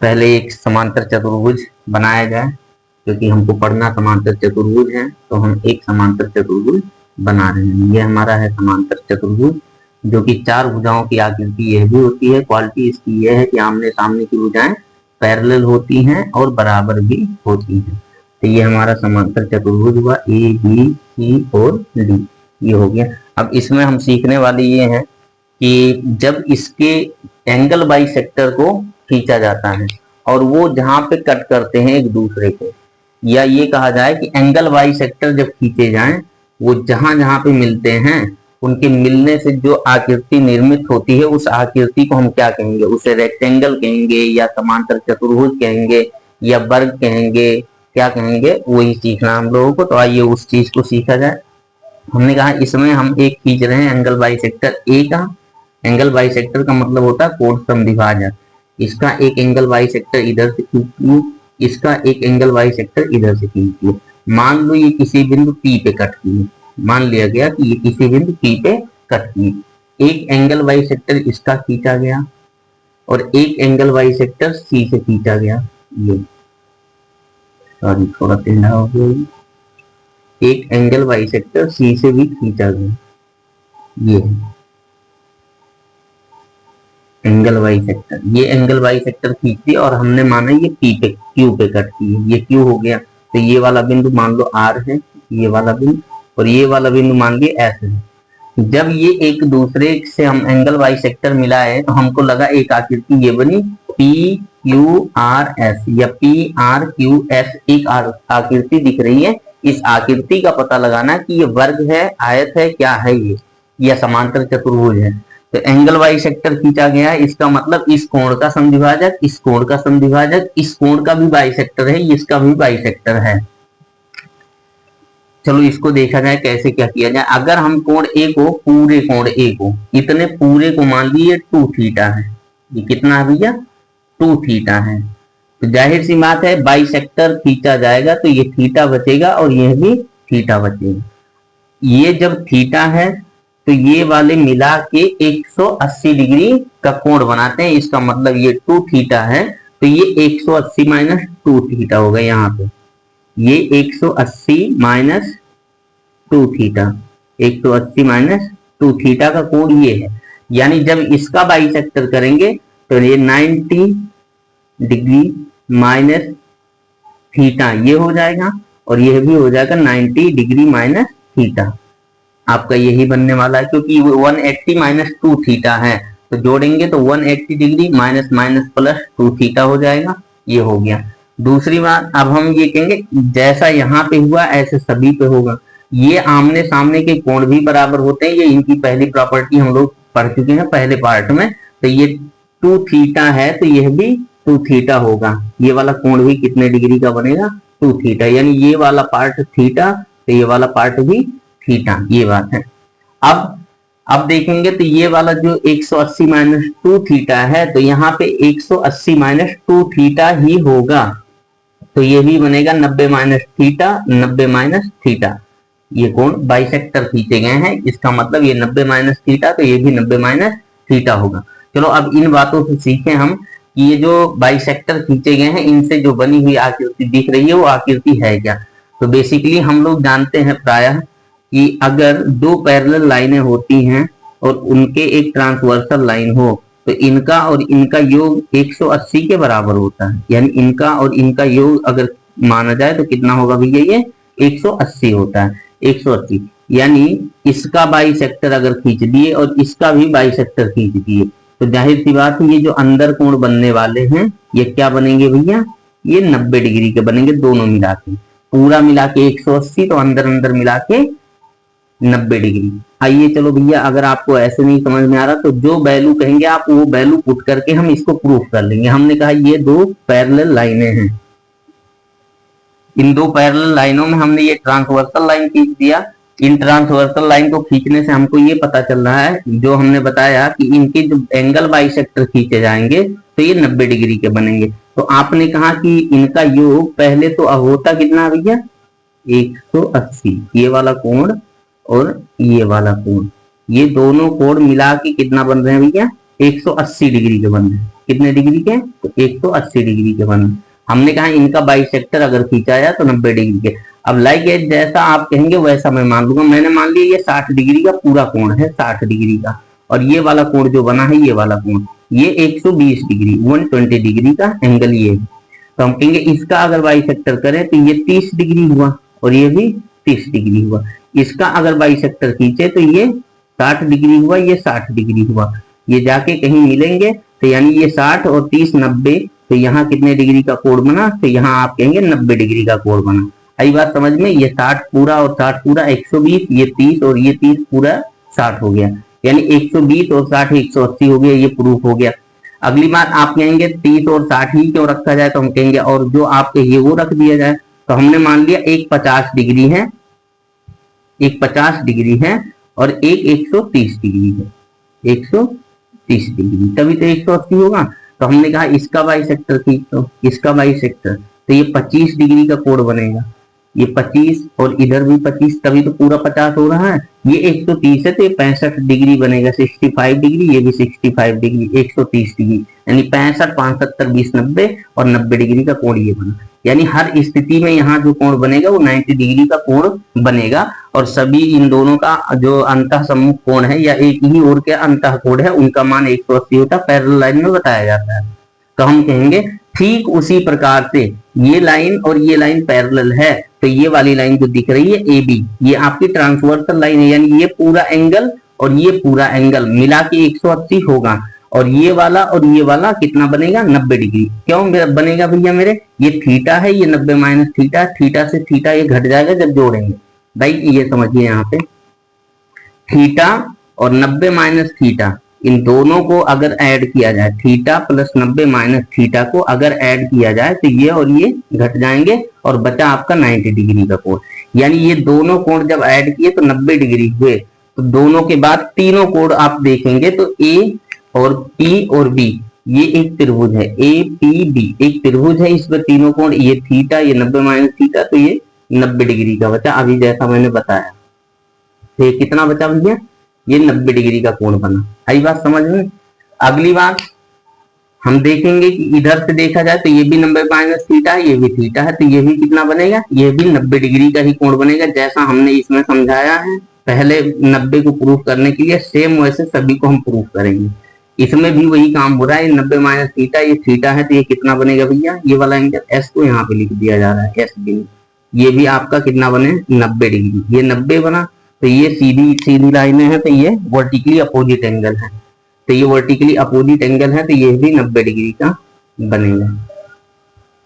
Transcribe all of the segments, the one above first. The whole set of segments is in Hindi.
पहले एक समांतर चतुर्भुज बनाया जाए, क्योंकि हमको पढ़ना समांतर चतुर्भुज है, तो हम एक समांतर चतुर्भुज बना रहे हैं। ये हमारा है समांतर चतुर्भुज, जो कि चार भुजाओं की आकृति यह भी होती है। क्वालिटी इसकी यह है कि आमने सामने की भुजाएं पैरेलल होती हैं और बराबर भी होती हैं। तो ये हमारा समांतर चतुर्भुज हुआ, ए बी सी और डी, ये हो गया। अब इसमें हम सीखने वाले ये हैं कि जब इसके एंगल बाइसेक्टर को खींचा जाता है और वो जहां पे कट करते हैं एक दूसरे को, या ये कहा जाए कि एंगल बाइसेक्टर जब खींचे जाएं, वो जहां जहां पे मिलते हैं उनके मिलने से जो आकृति निर्मित होती है, उस आकृति को हम क्या कहेंगे? उसे रेक्टेंगल कहेंगे, या समांतर चतुर्भुज कहेंगे, या वर्ग कहेंगे, क्या कहेंगे? वही सीखना हम लोगों को। तो आइए उस चीज को सीखा जाए। हमने कहा इसमें हम एक खींच रहे हैं एंगल बाइसेक्टर ए का। एंगल बाइसेक्टर का मतलब होता है कोण समद्विभाजक। इसका एक एंगल बाइसेक्टर इधर से खींचिए, इसका एक एंगल बाइसेक्टर इधर से खींचिए। मान लो ये किसी बिंदु P पे कट किए, मान लिया गया कि ये किसी बिंदु P पे कट किए। एक एंगल बाइसेक्टर इसका खींचा गया और एक एंगल बाइसेक्टर C से खींचा गया। ये सॉरी थोड़ा टेढ़ा हो गया। एक एंगल बाइसेक्टर C से भी खींचा गया, ये एंगल बाइसेक्टर। ये एंगल बाइसेक्टर खींच दिया और हमने माना ये P पे Q पे कट की है, ये Q हो गया। तो ये वाला बिंदु मान लो R है, ये वाला बिंदु, और ये वाला बिंदु मान लिए S है। जब ये एक दूसरे से हम एंगल बाइसेक्टर मिलाए तो हमको लगा एक आकृति ये बनी PQRS या PRQS, एक आकृति दिख रही है। इस आकृति का पता लगाना कि ये वर्ग है, आयत है, क्या है ये, या समांतर चतुर्भुज है। तो एंगल बाइसेक्टर खींचा गया है, इसका मतलब इस कोण का समद्विभाजक, इस कोण का समद्विभाजक, इस कोण का भी बाइसेक्टर है, इसका भी बाइसेक्टर है। चलो इसको देखा जाए कैसे क्या किया जाए। अगर हम कोण ए को, पूरे कोण ए को, इतने पूरे को मान लीजिए 2 थीटा है। ये कितना है भैया? 2 थीटा है। तो जाहिर सी बात है बाइसेक्टर खींचा जाएगा तो ये थीटा बचेगा और यह भी थीटा बचेगा। ये जब थीटा है तो ये वाले मिला के 180 डिग्री का कोण बनाते हैं। इसका मतलब ये 2 थीटा है तो ये 180 माइनस 2 थीटा होगा। यहाँ पे ये 180 माइनस 2 थीटा, 180 माइनस 2 थीटा का कोण ये है। यानी जब इसका बाइसेक्टर करेंगे तो ये 90 डिग्री माइनस थीटा ये हो जाएगा और यह भी हो जाएगा 90 डिग्री माइनस थीटा। आपका यही बनने वाला है, क्योंकि 180 माइनस 2 थीटा है तो जोड़ेंगे तो 180 degree minus minus plus 2 theta हो जाएगा। ये हो गया। दूसरी बात, अब हम ये कहेंगे जैसा यहाँ पे हुआ ऐसे सभी पे होगा। ये आमने सामने के कोण भी बराबर होते हैं, ये इनकी पहली प्रॉपर्टी हम लोग पढ़ चुके हैं पहले पार्ट में। तो ये 2 थीटा है तो यह भी 2 थीटा होगा। ये वाला कोण भी कितने डिग्री का बनेगा? 2 थीटा। यानी ये वाला पार्ट थीटा तो ये वाला पार्ट भी थीटा, ये बात है। अब देखेंगे तो ये वाला जो 180 माइनस 2 थीटा है तो यहाँ पे 180 माइनस 2 थीटा ही होगा। तो ये भी बनेगा 90 माइनस थीटा, 90 माइनस थीटा। ये कोण बाइसेक्टर खींचे गए हैं, इसका मतलब ये 90 माइनस थीटा तो ये भी 90 माइनस थीटा होगा। चलो अब इन बातों से सीखें हम कि ये जो बाइसेक्टर खींचे गए हैं इनसे जो बनी हुई आकृति दिख रही है वो आकृति है क्या। तो बेसिकली हम लोग जानते हैं प्रायः कि अगर 2 पैरेलल लाइनें होती हैं और उनके एक ट्रांसवर्सल लाइन हो तो इनका और इनका योग 180 के बराबर होता है। यानी इनका और इनका योग अगर माना जाए तो कितना होगा भैया? ये 180 होता है। 180 यानी इसका बाइसेक्टर अगर खींच दिए और इसका भी बाइसेक्टर खींच दिए तो जाहिर सी बात है ये जो अंदर कोण बनने वाले हैं ये क्या बनेंगे भैया? ये 90 डिग्री के बनेंगे दोनों मिला के। पूरा मिला के 180 तो अंदर अंदर मिला के 90 डिग्री। आइए चलो भैया, अगर आपको ऐसे नहीं समझ में आ रहा तो जो वैल्यू कहेंगे आप वो वैल्यू पुट करके हम इसको प्रूफ कर लेंगे। हमने कहा ये 2 पैरेलल लाइनें हैं, इन 2 पैरेलल लाइनों में हमने ये ट्रांसवर्सल लाइन खींच दिया। इन ट्रांसवर्सल लाइन को खींचने से हमको ये पता चल रहा है, जो हमने बताया कि इनके जो एंगल बाइसेक्टर खींचे जाएंगे तो ये 90 डिग्री के बनेंगे। तो आपने कहा कि इनका योग पहले तो होता कितना भैया? 180। ये वाला कोण और ये वाला कोण, ये दोनों कोण मिला के कितना बन रहे हैं भैया? 180 डिग्री के बन रहे हैं। कितने डिग्री के? तो 180 डिग्री के बन रहे हैं। हमने कहा इनका बाइसेक्टर अगर खींचा जाए तो 90 डिग्री के। अब लाइक एज जैसा आप कहेंगे वैसा मैं मान लूंगा। मैंने मान लिया ये 60 डिग्री का पूरा कोण है, 60 डिग्री का, और ये वाला कोण जो बना है, ये वाला कोण, ये 120 डिग्री, 120 डिग्री का एंगल ये। तो हम कहेंगे इसका अगर बाइसेक्टर करें तो ये 30 डिग्री हुआ और ये भी 30 डिग्री हुआ। इसका अगर बाइसेक्टर खींचे तो ये 60 डिग्री हुआ, ये 60 डिग्री हुआ। ये जाके कहीं मिलेंगे तो यानी ये 60 और 30 90, तो यहाँ कितने डिग्री का कोण बना? तो यहाँ आप कहेंगे 90 डिग्री का कोण बना। आई बात समझ में? ये 60 पूरा और 60 पूरा 120, ये 30 और ये 30 पूरा 60 हो गया, यानी 120 और 60 180 हो गया। ये प्रूफ हो गया। अगली बात आप कहेंगे 30 और 60 ही क्यों रखा जाए? तो हम कहेंगे और जो आप कहिए वो रख दिया जाए। तो हमने मान लिया एक 50 डिग्री है, एक 50 डिग्री है और एक 130 डिग्री है, 130 डिग्री, तभी तो 180 होगा। तो हमने कहा इसका बाइसेक्टर खींच दो, इसका बाइसेक्टर, तो ये 25 डिग्री का कोण बनेगा। ये 25 और इधर भी 25, तभी तो पूरा 50 हो रहा है। ये 130 है तो ये 65 डिग्री बनेगा, 65 डिग्री, ये भी 65 डिग्री, 130 डिग्री, यानी 65 75 20 90 और 90 डिग्री का कोण ये बना। यानी हर स्थिति में यहाँ जो कोण बनेगा वो 90 डिग्री का कोण बनेगा। और सभी इन दोनों का जो अंतः सम्मुख कोण है या एक ही ओर के अंतः कोण है, उनका मान 180 होता है, पैरेलल लाइन में बताया जाता है। तो हम कहेंगे ठीक उसी प्रकार से ये लाइन और ये लाइन पैरेलल है, तो ये वाली लाइन जो दिख रही है ए बी, ये आपकी ट्रांसवर्सल लाइन है, यानी ये पूरा एंगल और ये पूरा एंगल मिला के 180 होगा। और ये वाला कितना बनेगा? 90 डिग्री। क्यों बनेगा भैया मेरे? ये थीटा है, ये 90 माइनस थीटा, थीटा से थीटा ये घट जाएगा जब जोड़ेंगे। भाई ये समझिए, यहाँ पे थीटा और 90 माइनस थीटा, इन दोनों को अगर ऐड किया जाए, थीटा प्लस 90 माइनस थीटा को अगर ऐड किया जाए तो ये और ये घट जाएंगे और बचा आपका 90 डिग्री का कोण। यानी ये दोनों कोण जब ऐड किए तो 90 डिग्री हुए। तो दोनों के बाद तीनों कोण आप देखेंगे तो ए और पी और बी, ये एक त्रिभुज है, ए पी बी एक त्रिभुज है। इस पर तीनों कोण, ये थीटा, ये 90 माइनस थीटा, तो ये 90 डिग्री का बचा, अभी जैसा मैंने बताया। तो ये कितना बचा भैया? ये 90 डिग्री का कोण बना। आई बात समझ में? अगली बात हम देखेंगे कि इधर से देखा जाए तो ये भी 90 माइनस थीटा है, ये भी थीटा है, तो ये भी कितना बनेगा? ये भी 90 डिग्री का ही कोण बनेगा, जैसा हमने इसमें समझाया है पहले 90 को प्रूफ करने के लिए, सेम वैसे सभी को हम प्रूफ करेंगे। इसमें भी वही काम हो रहा है। 90 माइनस थीटा, ये थीटा है, तो ये कितना बनेगा भैया? ये वाला एंगल एस को यहाँ पे लिख दिया जा रहा है, एस बी, ये भी आपका कितना बने? 90 डिग्री। ये 90 बना, तो ये सीधी सीधी लाइनें हैं, तो ये वर्टिकली अपोजिट एंगल है, तो ये वर्टिकली अपोजिट एंगल है, तो ये भी 90 डिग्री का बनेगा,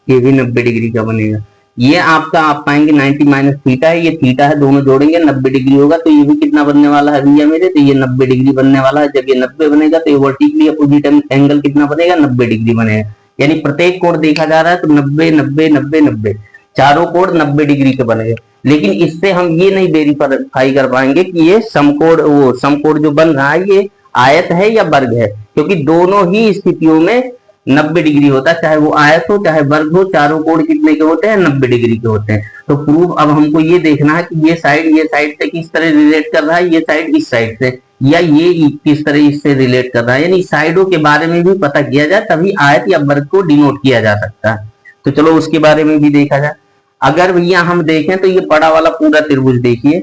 ये भी 90 डिग्री का बनेगा। ये आपका आप पाएंगे 90 माइनस थीटा है, ये थीटा है, दोनों जोड़ेंगे 90 डिग्री होगा, तो ये भी कितना बनने वाला है भैया मेरे? तो ये 90 डिग्री बनने वाला है। जब ये 90 बनेगा तो ये वर्टिकली अपोजिट एंगल कितना बनेगा? 90 डिग्री बनेगा। यानी प्रत्येक कोण देखा जा रहा है तो 90 90 90 90, चारों कोण 90 डिग्री के बनेंगे। लेकिन इससे हम ये नहीं वेरीफाई कर पाएंगे कि ये समकोण, वो समकोण जो बन रहा है ये आयत है या वर्ग है, क्योंकि दोनों ही स्थितियों में 90 डिग्री होता है, चाहे वो आयत हो चाहे वर्ग हो, चारों कोण कितने के होते हैं? 90 डिग्री के होते हैं। तो प्रूफ अब हमको ये देखना है कि ये साइड से किस तरह रिलेट कर रहा है, ये साइड इस साइड से, या ये किस तरह इससे रिलेट कर रहा है। यानी साइडों के बारे में भी पता किया जाए, तभी आयत या वर्ग को डिनोट किया जा सकता है। तो चलो उसके बारे में भी देखा जाए। अगर भैया हम देखें तो ये बड़ा वाला पूरा त्रिभुज देखिए,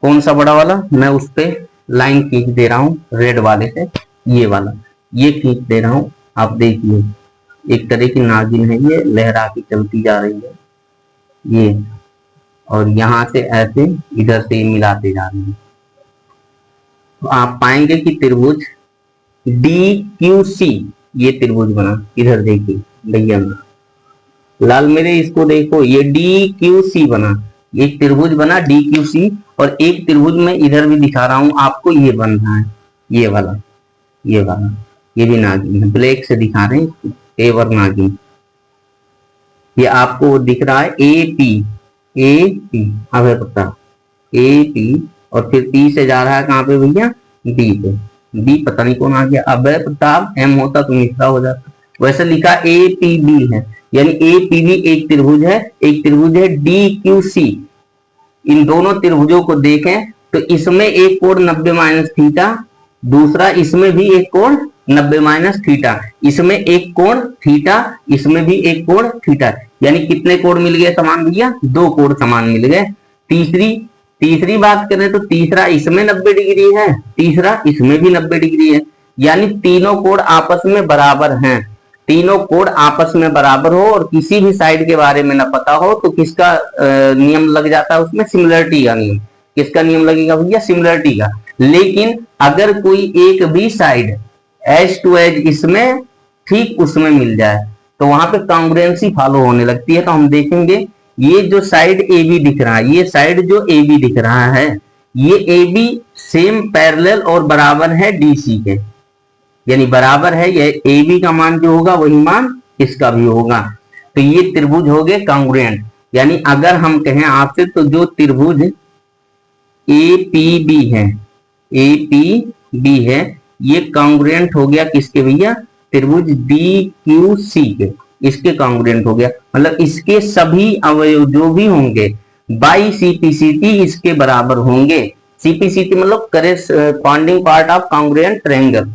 कौन सा बड़ा वाला? मैं उस पे लाइन खींच दे रहा हूँ रेड वाले से, ये वाला, ये खींच दे रहा हूँ। आप देखिए एक तरह की नागिन है, ये लहरा के चलती जा रही है ये, और यहां से ऐसे इधर से मिलाते जा रहे हैं। तो आप पाएंगे कि त्रिभुज DQC ये त्रिभुज बना। इधर देखिए भैया लाल मेरे, इसको देखो, ये DQC बना, एक त्रिभुज बना DQC। और एक त्रिभुज में इधर भी दिखा रहा हूं आपको, ये बन रहा है, ये वाला, ये वाला, ये भी नागिन है, ब्लैक से दिखा रहे हैं, एवर नागिन। ये आपको दिख रहा है AP, अब है पता AP, और फिर P से जा रहा है कहां पे भैया? B पे। B पता नहीं कौन आ गया, अब है प्रताप, M होता तो मिश्रा हो जाता। वैसे लिखा APB है, यानी APB एक त्रिभुज है, एक त्रिभुज है DQC। इन दोनों त्रिभुजों को देखें तो इसमें एक कोण 90 माइनस थीटा, दूसरा इसमें भी एक कोण 90 माइनस थीटा, इसमें एक कोण थीटा, इसमें भी एक कोण थीटा, यानी कितने कोण मिल गए समान भैया? 2 कोण समान मिल गए। तीसरी तीसरी बात करें तो तीसरा इसमें 90 डिग्री है, तीसरा इसमें भी 90 डिग्री है, यानी तीनों कोण आपस में बराबर हैं। तीनों कोण आपस में बराबर हो और किसी भी साइड के बारे में न पता हो तो किसका नियम लग जाता है उसमें? सिमिलरिटी का नियम। किसका नियम लगेगा भैया? सिमिलरिटी का। लेकिन अगर कोई एक भी साइड एज टू एज इसमें ठीक उसमें मिल जाए तो वहां पे कॉन्ग्रुएंसी फॉलो होने लगती है। तो हम देखेंगे ये जो साइड ए बी दिख रहा है, ये साइड जो ए बी दिख रहा है, ये ए बी सेम पैरेलल और बराबर है डीसी के, यानी बराबर है, ये ए बी का मान जो होगा वही मान इसका भी होगा। तो ये त्रिभुज हो गए कॉन्ग्रुएंट। यानी अगर हम कहें आपसे तो जो त्रिभुज ए पी बी है, ए पी बी है, ये कॉन्ग्रुएंट हो गया किसके भैया? त्रिभुज डी क्यू सी के, इसके कॉन्ग्रुएंट हो गया। मतलब इसके सभी अवयव जो भी होंगे बाई सीपीसीटी इसके बराबर होंगे। सीपीसीटी मतलब corresponding part of congruent triangle.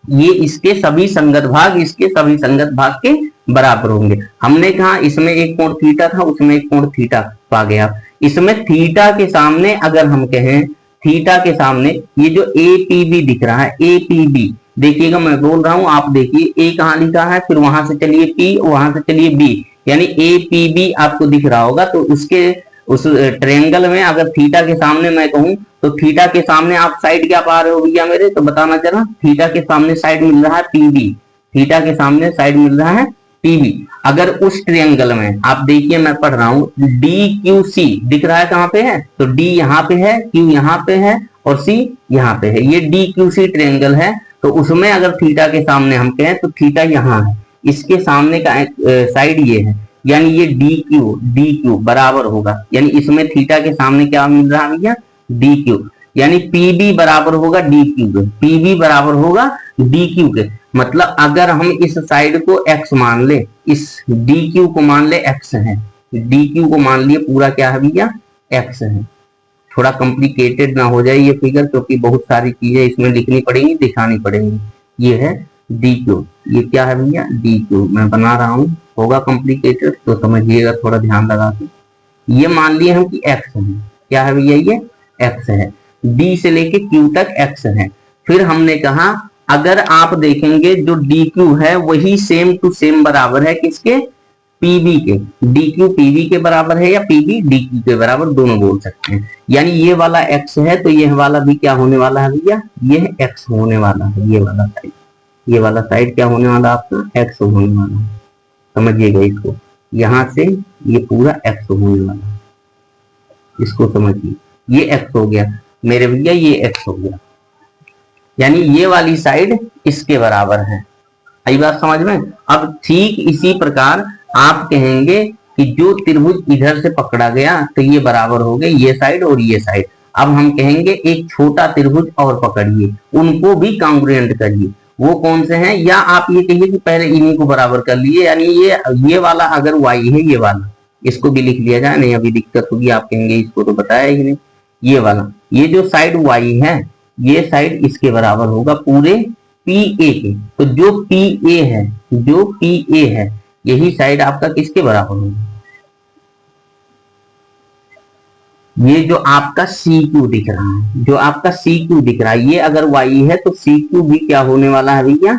ये इसके सभी संगत भाग इसके सभी संगत भाग के बराबर होंगे। हमने कहा इसमें एक कोण थीटा था, उसमें एक कोण थीटा पा गया। इसमें थीटा के सामने अगर हम कहें, थीटा के सामने ये जो ए पी बी दिख रहा है, ए पी बी, देखिएगा मैं बोल रहा हूं, आप देखिए ए कहां लिखा है, फिर वहां से चलिए पी, वहां से चलिए बी, यानी ए पी बी आपको दिख रहा होगा। तो उसके उस ट्रायंगल में अगर थीटा के सामने मैं कहूं तो थीटा के सामने आप साइड क्या पा रहे हो भैया मेरे? तो बताना जरा। थीटा के सामने साइड मिल रहा है पीबी, थीटा के सामने साइड मिल रहा है पीबी। अगर उस ट्रायंगल में आप देखिए, मैं पढ़ रहा हूं, डी क्यू सी दिख रहा है, कहां पे है? तो डी यहाँ पे है, क्यू यहाँ पे है और सी यहाँ पे है। ये डी क्यू सी ट्रायंगल है। तो उसमें अगर थीटा के सामने हम कहें तो थीटा यहाँ है, इसके सामने का साइड ये है, यानी ये डी क्यू बराबर होगा, यानी इसमें थीटा के सामने क्या मिल रहा है भैया? डी क्यू, यानी पीबी बराबर होगा डी क्यू के, पीबी बराबर होगा डी क्यू के। मतलब अगर हम इस साइड को x मान ले, इस डी क्यू को मान ले x है, डी क्यू को मान लिए पूरा क्या है भैया? x है। थोड़ा कॉम्प्लिकेटेड ना हो जाए ये फिगर, क्योंकि बहुत सारी चीजें इसमें लिखनी पड़ेंगी, दिखानी पड़ेंगी। ये है डी क्यू, ये क्या है भैया? डी क्यू मैं बना रहा हूँ, होगा कॉम्प्लिकेटेड तो समझिएगा, थोड़ा ध्यान लगा के। ये मान लिए हम कि x है, क्या है भैया? ये x है, d से लेके q तक x है। फिर हमने कहा अगर आप देखेंगे जो dq है वही सेम टू सेम बराबर है किसके? pb के। dq pb के बराबर है या pb dq के बराबर, दोनों बोल सकते हैं। यानी ये वाला x है तो ये वाला भी क्या होने वाला है भैया? ये x होने वाला है। ये वाला साइड, ये वाला साइड क्या होने वाला आपका? x होने वाला है। समझिएगा इसको, यहां से ये पूरा x होने वाला है, इसको समझिए। ये x हो गया मेरे भैया, ये x हो गया, यानी ये वाली साइड इसके बराबर है। आई बात समझ में? अब ठीक इसी प्रकार आप कहेंगे कि जो त्रिभुज इधर से पकड़ा गया तो ये बराबर हो गए ये साइड और ये साइड। अब हम कहेंगे एक छोटा त्रिभुज और पकड़िए, उनको भी कॉन्ग्रुएंट करिए। वो कौन से हैं? या आप ये कहिए कि पहले इन्हीं को बराबर कर लिए, यानी ये वाला अगर y है, ये वाला इसको भी लिख लिया जाए, नहीं अभी दिक्कत होगी, आप कहेंगे इसको तो बताया ही नहीं। ये वाला, ये जो साइड y है, ये साइड इसके बराबर होगा पूरे PA के। तो जो PA है, जो PA है, यही साइड आपका किसके बराबर होगा? ये जो आपका CQ दिख रहा है, जो आपका CQ दिख रहा है, ये अगर y है तो CQ भी क्या होने वाला है भैया?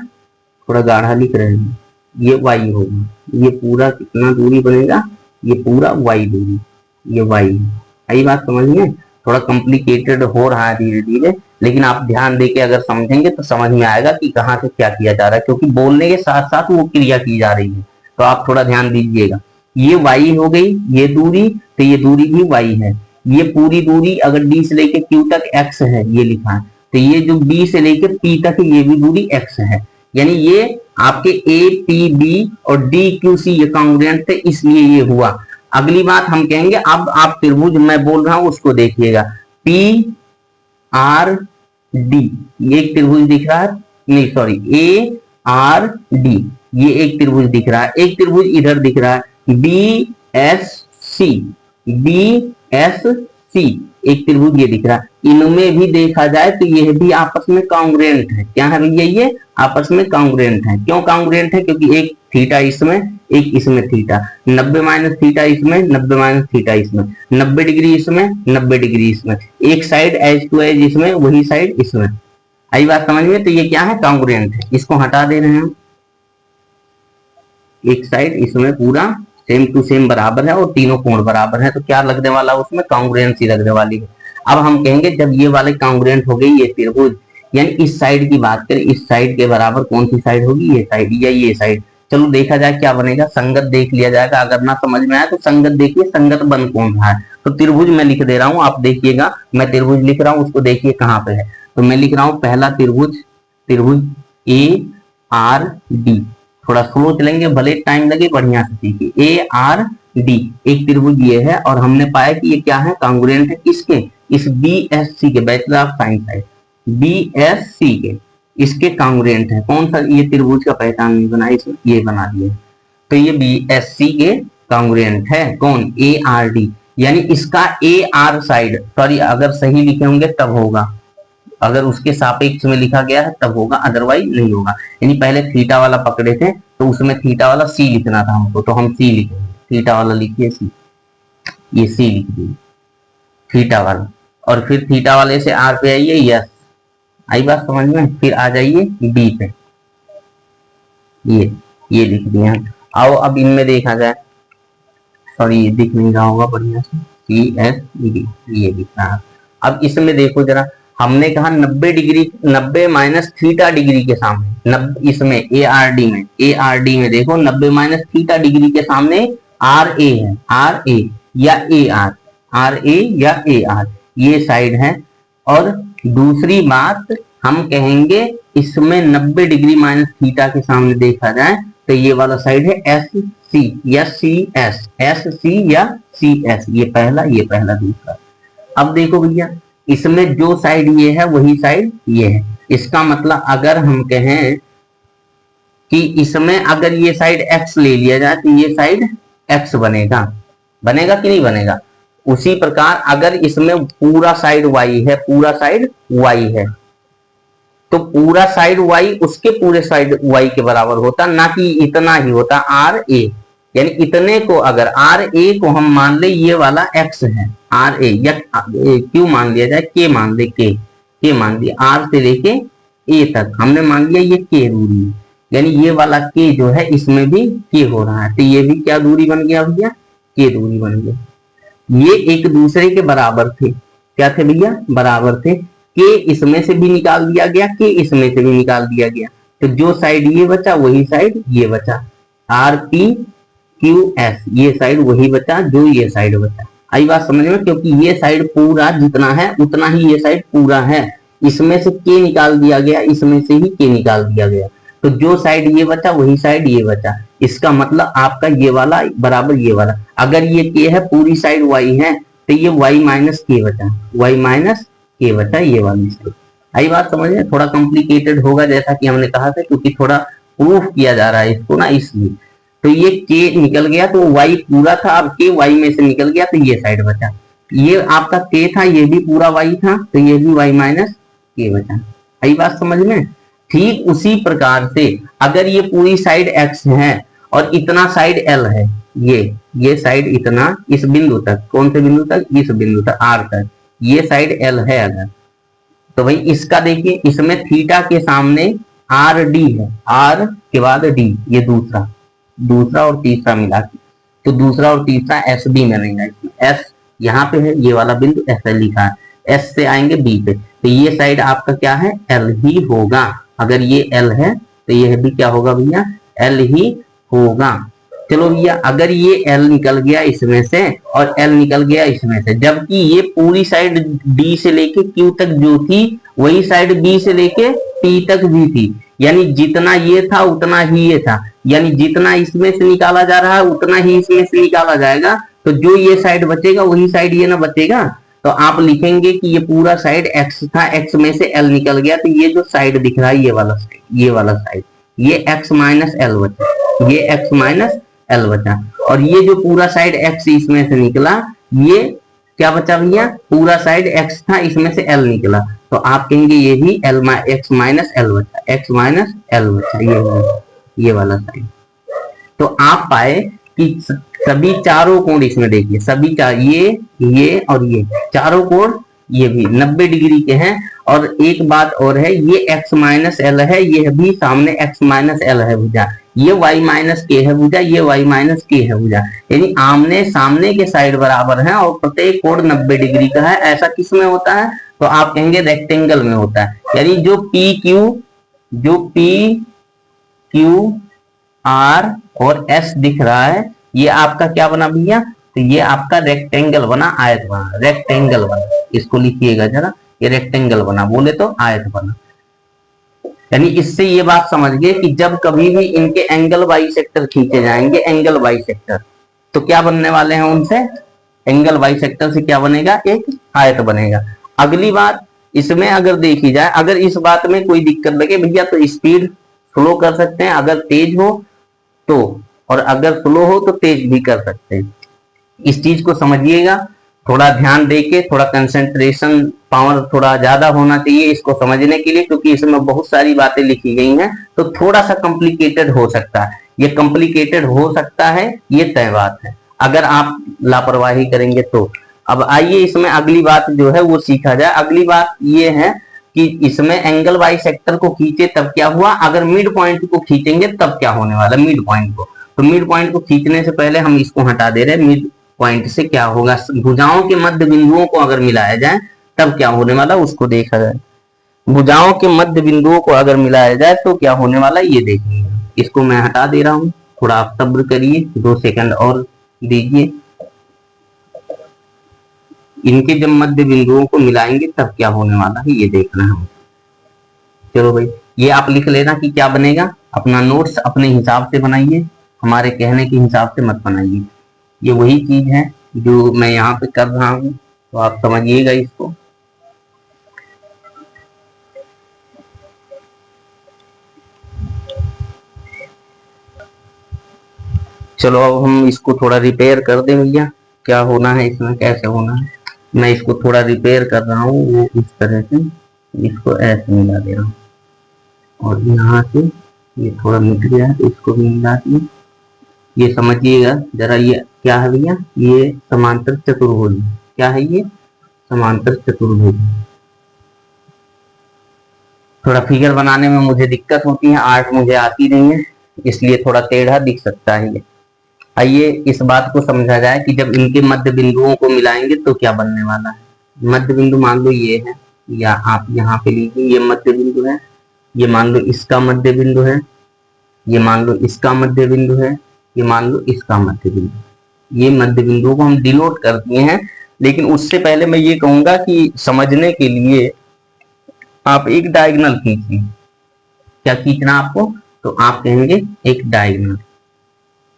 थोड़ा गाढ़ा लिख रहे हैं, ये y होगा। ये पूरा कितना दूरी बनेगा? ये पूरा y दूरी, ये y है। यही बात समझ में? थोड़ा कॉम्प्लिकेटेड हो रहा है धीरे धीरे, लेकिन आप ध्यान देके अगर समझेंगे तो समझ में आएगा कि कहाँ से क्या किया जा रहा है, क्योंकि बोलने के साथ साथ वो क्रिया की जा रही है। तो आप थोड़ा ध्यान दीजिएगा। ये y हो गई ये दूरी, तो ये दूरी भी y है। ये पूरी दूरी अगर d से लेके q तक x है, ये लिखा है, तो ये जो b से लेके p तक है, ये भी दूरी x है। यानी ये आपके a p b और d q c ये कॉन्ग्रुएंट थे, इसलिए ये हुआ। अगली बात हम कहेंगे, अब आप त्रिभुज मैं बोल रहा हूं उसको देखिएगा, P R D, ये एक त्रिभुज दिख रहा है, नहीं सॉरी A R D, ये एक त्रिभुज दिख रहा है। एक त्रिभुज इधर दिख रहा है B S C, B S C, एक त्रिभुज ये दिख रहा है। इनमें भी देखा जाए तो ये भी आपस में कॉन्ग्रुएंट है। क्या है भैया, ये आपस में कॉन्ग्रुएंट है। क्यों कॉन्ग्रुएंट है? क्योंकि एक थीटा इसमें, एक इसमें थीटा, 90 माइनस थीटा इसमें, 90 माइनस थीटा इसमें, 90 डिग्री इसमें, 90 डिग्री इसमें, एक साइड एज टू एज इसमें, वही साइड इसमें। आई बात समझ में? तो ये क्या है, कॉन्ग्रुएंट है। इसको हटा दे रहे हैं, एक साइड इसमें पूरा सेम टू सेम बराबर है और तीनों कोण बराबर है, तो क्या लगने वाला उसमें, कॉन्ग्रुएंसी लगने वाली है। अब हम कहेंगे जब ये वाले कॉन्ग्रुएंट हो गई ये त्रिभुज, यानी इस साइड की बात करें, इस साइड के बराबर कौन सी साइड होगी, ये साइड या ये साइड। चलो देखा जाए क्या बनेगा, संगत देख लिया जाएगा। अगर ना समझ में आए तो संगत देखिए, संगत बन कौन रहा है। तो त्रिभुज मैं लिख दे रहा हूं, आप देखिएगा, मैं त्रिभुज लिख रहा हूं, उसको देखिए कहां पे है। तो मैं लिख रहा हूं पहला त्रिभुज, त्रिभुज ए आर डी। थोड़ा स्लो चलेंगे, भले टाइम लगे, बढ़िया से सीखिए। ए आर डी एक त्रिभुज ये है, और हमने पाया कि ये क्या है, कॉन्ग्रुएंट है किसके, इस बी एस सी के, बैचलर ऑफ साइंस है, बी एस सी के, इसके कॉन्ग्रुएंट है। कौन सा, ये त्रिभुज का पहचान नहीं बना, इसमें ये बना दिए। तो ये बी एस सी के कॉन्ग्रुएंट है, कौन, ए आर डी। यानी इसका ए आर साइड, सॉरी अगर सही लिखे होंगे तब होगा, अगर उसके सापेक्ष में लिखा गया है तब होगा, अदरवाइज नहीं होगा। यानी पहले थीटा वाला पकड़े थे तो उसमें थीटा वाला सी लिखना था हमको, तो हम सी लिखेंगे, थीटा वाला लिखिए सी, ये सी लिख दिए थीटा वाला। और फिर थीटा वाले से आर पे आइए, यस, आई बात समझ में। फिर आ जाइए बी पे, ये लिख दिया। आओ अब इनमें देखा जाए, सॉरी ये दिख नहीं रहा होगा बढ़िया से, सी एस डी ये दिख रहा है। अब इसमें देखो जरा, हमने कहा 90 डिग्री, 90 माइनस थीटा डिग्री के सामने, इसमें ए आर डी में देखो 90 माइनस थीटा डिग्री के सामने आर ए है, आर ए या ए आर, आर ए या ए आर ये साइड है। और दूसरी बात हम कहेंगे इसमें 90 डिग्री माइनस थीटा के सामने देखा जाए तो ये वाला साइड है एस सी या सी एस, एस सी या सी एस, ये पहला दूसरा। अब देखो भैया, इसमें जो साइड ये है वही साइड ये है। इसका मतलब अगर हम कहें कि इसमें अगर ये साइड x ले लिया जाए तो ये साइड x बनेगा, बनेगा कि नहीं बनेगा। उसी प्रकार अगर इसमें पूरा साइड y है, पूरा साइड y है, तो पूरा साइड y उसके पूरे साइड y के बराबर होता, ना कि इतना ही होता आर ए। यानी इतने को अगर आर ए को हम मान ले ये वाला x है, आर ए या क्यों मान लिया जाए, के मान ले, के मान लिया, आर से लेके ए तक हमने मान लिया ये के दूरी है। यानी ये वाला के जो है इसमें भी के हो रहा है, तो ये भी क्या दूरी बन गया भैया, के दूरी बन गया। ये एक दूसरे के बराबर थे, क्या थे भैया, बराबर थे। के इसमें से भी निकाल दिया गया, के इसमें से भी निकाल दिया गया, तो जो साइड ये बचा वही साइड ये बचा, आर पी क्यू एस, ये साइड वही बचा जो ये साइड बचा। आई बात समझ में, क्योंकि ये साइड पूरा जितना है उतना ही ये साइड पूरा है। इसमें से के निकाल दिया गया, इसमें से ही के निकाल दिया गया, तो जो साइड ये बचा वही साइड ये बचा। इसका मतलब आपका ये वाला बराबर ये वाला, अगर ये के है पूरी साइड वाई है तो ये वाई माइनस के बचा, वाई माइनस के बचा ये वाली साइड। आई बात समझ में, थोड़ा कॉम्प्लिकेटेड होगा जैसा कि हमने कहा था, क्योंकि थोड़ा प्रूफ किया जा रहा है इसको ना, इसलिए। तो ये के निकल गया तो y पूरा था, अब के y में से निकल गया तो ये साइड बचा। ये आपका के था, ये भी पूरा y था, तो ये भी y माइनस के बचा। आई बात समझ में। ठीक उसी प्रकार से अगर ये पूरी साइड x है और इतना साइड l है, ये साइड इतना इस बिंदु तक, कौन से बिंदु तक, इस बिंदु तक r तक, ये साइड l है अगर, तो भाई इसका देखिए, इसमें थीटा के सामने आर डी है, आर के बाद डी, ये दूसरा और तीसरा मिला के, तो दूसरा और तीसरा एस बी में रहेगा। एस यहाँ पे है, ये वाला बिंदु एस लिखा है, एस से आएंगे बी पे, तो ये साइड आपका क्या है, एल ही होगा। अगर ये एल है तो ये भी क्या होगा भैया, एल ही होगा। चलो भैया, अगर ये एल निकल गया इसमें से और एल निकल गया इसमें से, जबकि ये पूरी साइड डी से लेके क्यू तक जो थी वही साइड बी से लेके टी तक भी थी, यानी जितना ये था उतना ही ये था, यानी जितना इसमें से निकाला जा रहा है उतना ही इसमें से निकाला जाएगा, तो जो ये साइड बचेगा वही साइड ये ना बचेगा। तो आप लिखेंगे कि ये पूरा साइड x था, x में से l निकल गया, तो ये जो साइड दिख रहा है ये वाला साइड, ये x माइनस एल बचा, ये x माइनस एल बचा। और ये जो पूरा साइड x इसमें से निकला, ये क्या बचा भैया, पूरा साइड x था, इसमें से l निकला, तो आप कहेंगे ये भी x माइनस एल बचा, x माइनस एल बचा, ये वाला साइड। तो आप पाए कि सभी चारों कोण इसमें देखिए, सभी चार, ये और ये चारों कोण ये भी 90 डिग्री के हैं। और एक बात और है, ये x माइनस एल है, ये भी सामने x माइनस एल है भुजा, ये y माइनस के है भुजा, ये y माइनस के है भुजा, यानी आमने सामने के साइड बराबर हैं और प्रत्येक कोण 90 डिग्री का है। ऐसा किस में होता है, तो आप कहेंगे रेक्टेंगल में होता है। यानी जो पी क्यू आर और एस दिख रहा है, ये आपका क्या बना भैया, तो ये आपका रेक्टेंगल बना, आयत बना, रेक्टेंगल बना, इसको लिखिएगा जरा, ये रेक्टेंगल बना, बोले तो आयत बना। यानी इससे ये बात समझ गए कि जब कभी भी इनके एंगल बाइसेक्टर खींचे जाएंगे, एंगल बाइसेक्टर, तो क्या बनने वाले हैं उनसे, एंगल बाइसेक्टर से क्या बनेगा, एक आयत बनेगा। अगली बात इसमें अगर देखी जाए, अगर इस बात में कोई दिक्कत लगे भैया तो स्पीड स्लो कर सकते हैं, अगर तेज हो तो, और अगर स्लो हो तो तेज भी कर सकते हैं। इस चीज को समझिएगा, थोड़ा ध्यान देके, थोड़ा कंसंट्रेशन पावर थोड़ा ज्यादा होना चाहिए इसको समझने के लिए, क्योंकि इसमें बहुत सारी बातें लिखी गई हैं, तो थोड़ा सा कॉम्प्लिकेटेड हो सकता है, ये कॉम्प्लिकेटेड हो सकता है, ये तय बात है, अगर आप लापरवाही करेंगे तो। अब आइए इसमें अगली बात जो है वो सीखा जाए। अगली बात ये है कि इसमें एंगल बाइसेक्टर को खींचे तब क्या हुआ, अगर मिड पॉइंट को खींचेंगे तब क्या होने वाला, मिड पॉइंट को। तो मिड पॉइंट को खींचने से पहले हम इसको हटा दे रहे हैं, मिड पॉइंट से क्या होगा, भुजाओं के मध्य बिंदुओं को अगर मिलाया जाए तब क्या होने वाला, उसको देखा जाए। भुजाओं के मध्य बिंदुओं को अगर मिलाया जाए तो क्या होने वाला, ये देखिए। इसको मैं हटा दे रहा हूं, थोड़ा आप सब्र करिए, 2 सेकंड और दीजिए। इनके जब मध्य बिंदुओं को मिलाएंगे तब क्या होने वाला है, ये देखना है। चलो भाई, ये आप लिख लेना कि क्या बनेगा, अपना नोट्स अपने हिसाब से बनाइए, हमारे कहने के हिसाब से मत बनाइए। ये वही चीज है जो मैं यहाँ पे कर रहा हूँ, तो आप समझिएगा इसको। चलो अब हम इसको थोड़ा रिपेयर कर दें भैया, क्या होना है इसमें, कैसे होना है। मैं इसको थोड़ा रिपेयर कर रहा हूँ, वो इस तरह से इसको ऐसे मिला दे रहा हूँ, और यहाँ से ये थोड़ा मिट गया है तो इसको भी मिला दिए। ये समझिएगा जरा, ये क्या है भैया, ये समांतर चतुर्भुज, क्या है ये, समांतर चतुर्भुज। थोड़ा फिगर बनाने में मुझे दिक्कत होती है, आर्ट मुझे आती नहीं है, इसलिए थोड़ा टेढ़ा दिख सकता है ये। आइए इस बात को समझा जाए कि जब इनके मध्य बिंदुओं को मिलाएंगे तो क्या बनने वाला है। मध्य बिंदु मान लो ये है, या आप यहाँ पे लीजिए, ये मध्य बिंदु है, ये मान लो इसका मध्य बिंदु है, ये मान लो इसका मध्य बिंदु है, ये मान लो इसका मध्य बिंदु। ये मध्य बिंदुओं को हम डिनोट कर दिए हैं, लेकिन उससे पहले मैं ये कहूंगा कि समझने के लिए आप एक डायगोनल खींचिए। क्या खींचना आपको, तो आप कहेंगे एक डायगोनल।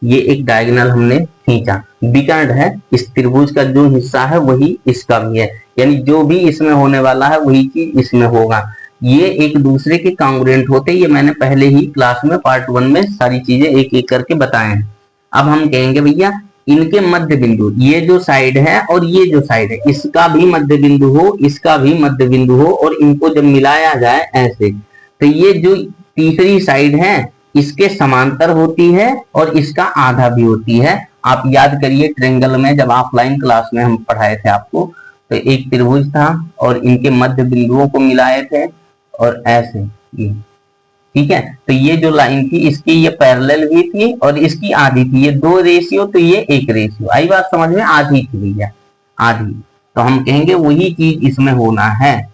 ये एक डायगोनल हमने खींचा, विकर्ण है, इस त्रिभुज का जो हिस्सा है वही इसका भी है, यानी जो भी इसमें होने वाला है वही चीज इसमें होगा। ये एक दूसरे के कांग्रुएंट होते, ये मैंने पहले ही क्लास में पार्ट 1 में सारी चीजें एक एक करके बताए हैं। अब हम कहेंगे भैया इनके मध्य बिंदु, ये जो साइड है और ये जो साइड है, इसका भी मध्य बिंदु हो, इसका भी मध्य बिंदु हो, और इनको जब मिलाया जाए ऐसे, तो ये जो तीसरी साइड है इसके समांतर होती है और इसका आधा भी होती है। आप याद करिए ट्रायंगल में जब ऑफलाइन क्लास में हम पढ़ाए थे आपको, तो एक त्रिभुज था और इनके मध्य बिंदुओं को मिलाए थे और ऐसे, ठीक है। तो ये जो लाइन थी इसकी ये पैरेलल भी थी और इसकी आधी थी, ये 2 रेशियो तो ये 1 रेशियो। आई बात समझ में, आधी थी भैया, आधी। तो हम कहेंगे वही चीज इसमें होना है,